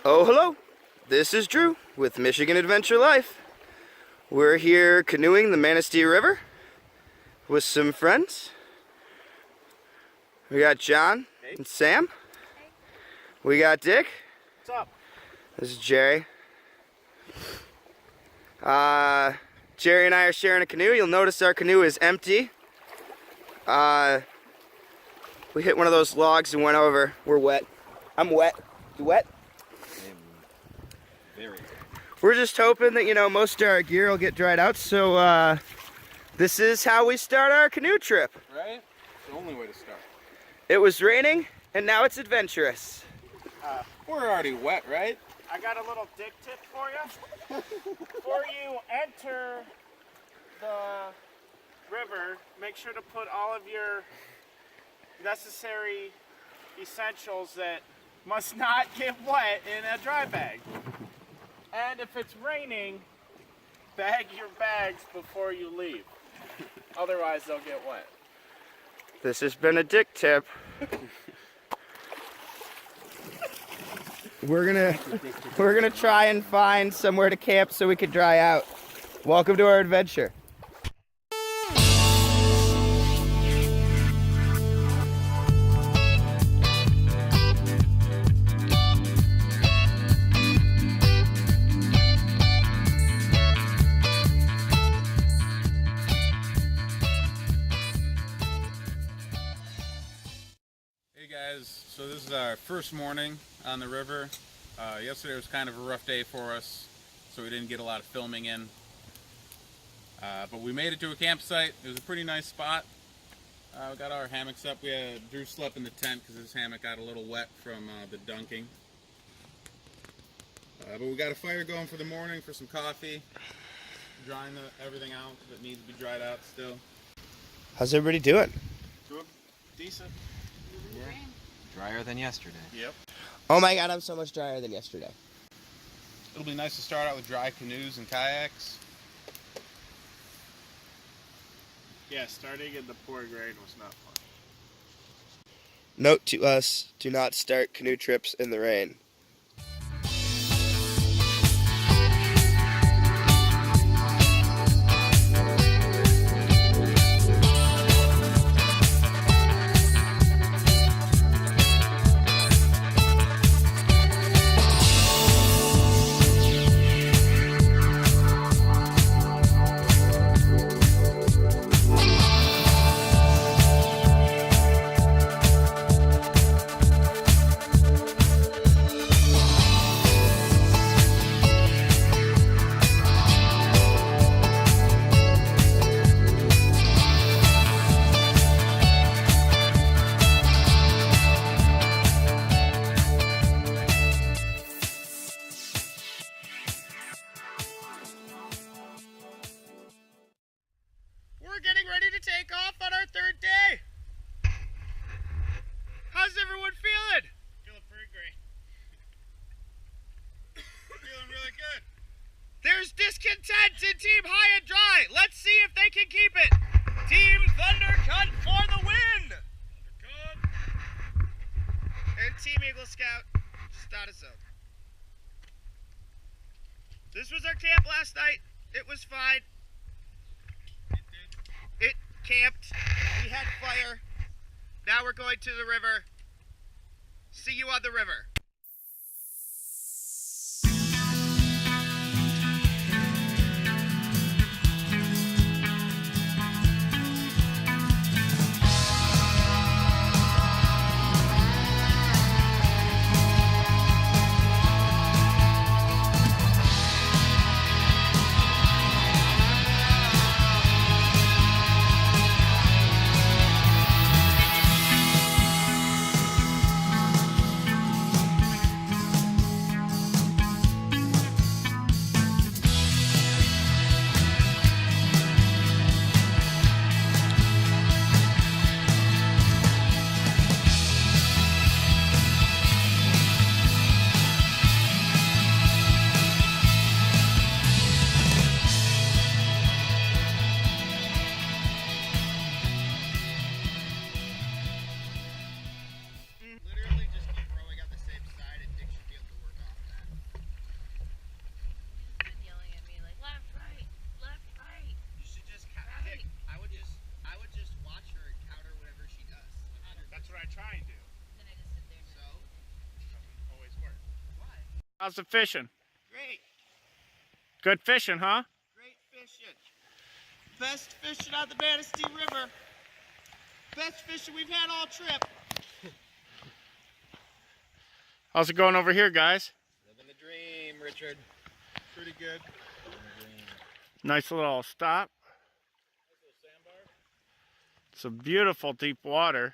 Oh, hello. This is Drew with Michigan Adventure Life. We're here canoeing the Manistee River with some friends. We got John and Sam. We got Dick. What's up? This is Gerry. Gerry and I are sharing a canoe. You'll notice our canoe is empty. We hit one of those logs and went over. We're wet. I'm wet. You wet? Very good. We're just hoping that, most of our gear will get dried out, so this is how we start our canoe trip. Right? It's the only way to start. It was raining, and now it's adventurous. We're already wet, right? I got a little dick tip for you. Before you enter the river, make sure to put all of your necessary essentials that must not get wet in a dry bag. And if it's raining, bag your bags before you leave. Otherwise, they'll get wet. This has been a dick tip. We're gonna try and find somewhere to camp so we can dry out. Welcome to our adventure. Hey guys, so this is our first morning on the river. Yesterday was kind of a rough day for us, so we didn't get a lot of filming in. But we made it to a campsite. It was a pretty nice spot. We got our hammocks up. Drew slept in the tent because his hammock got a little wet from the dunking. But we got a fire going for the morning for some coffee. Drying everything out that needs to be dried out still. How's everybody doing? Doing decent. Yeah. Drier than yesterday. Yep. Oh my god, I'm so much drier than yesterday. It'll be nice to start out with dry canoes and kayaks. Yeah, starting in the pouring rain was not fun. Note to us, do not start canoe trips in the rain. We're getting ready to take off on our third day. How's everyone feeling? Feeling pretty great. Feeling really good. There's discontent in Team High and Dry. Let's see if they can keep it. Team Thundercut for the win. Thundercut. And Team Eagle Scout just out of zone. This was our camp last night. It was fine. It camped. We had fire. Now we're going to the river. See you on the river. How's the fishing? Great. Good fishing, huh? Great fishing. Best fishing on the Manistee River. Best fishing we've had all trip. How's it going over here, guys? Living the dream, Richard. Pretty good. Nice little stop. It's a beautiful deep water.